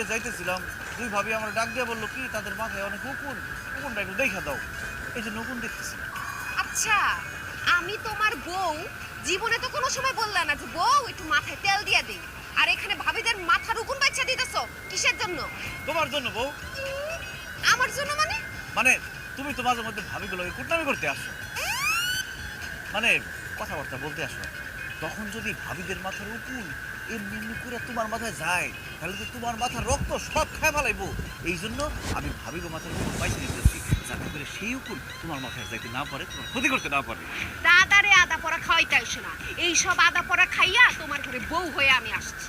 দিয়ে যাইতেছিলাম, দুই ভাবি আমার ডাক দিয়ে বললো কি তাদের মাথায় অনেক উকুন, উকুনটা একটু দেখা দাও। এই জন্য উকুন দেখতেছি। আচ্ছা, আমি তোমার বউ, জীবনে তো কোনো সময় বললা না যে বউ একটু মাথায় তেল দিয়ে দিই। আর এখানে ভাবিদের মাথার উকুন বাচ্চা দিতেছো কিসের জন্য? তোমার জন্য বউ। আমার জন্য মানে? মানে তুমি তো মাঝে মধ্যে ভাবিগুলোকে কুটনামি করতে আসো, মানে কথাবার্তা বলতে আসো। তখন যদি ভাবিদের মাথার উকুন এমনি এমনি করে তোমার মাথায় যায়, তাহলে তো তোমার মাথার রক্ত সব খায় ফেলাইবো। এই জন্য আমি ভাবিগো মাথার উকুন বাইসে নিতেছি, যাতে করে সেই উকুন তোমার মাথায় যাইতে না পারে, তোমার ক্ষতি করতে না পারে। দাদারে আদা পড়া খাওয়াইতে আসে না, এইসব আদা পড়া খাইয়া তোমার ঘরে বউ হয়ে আমি আসছি।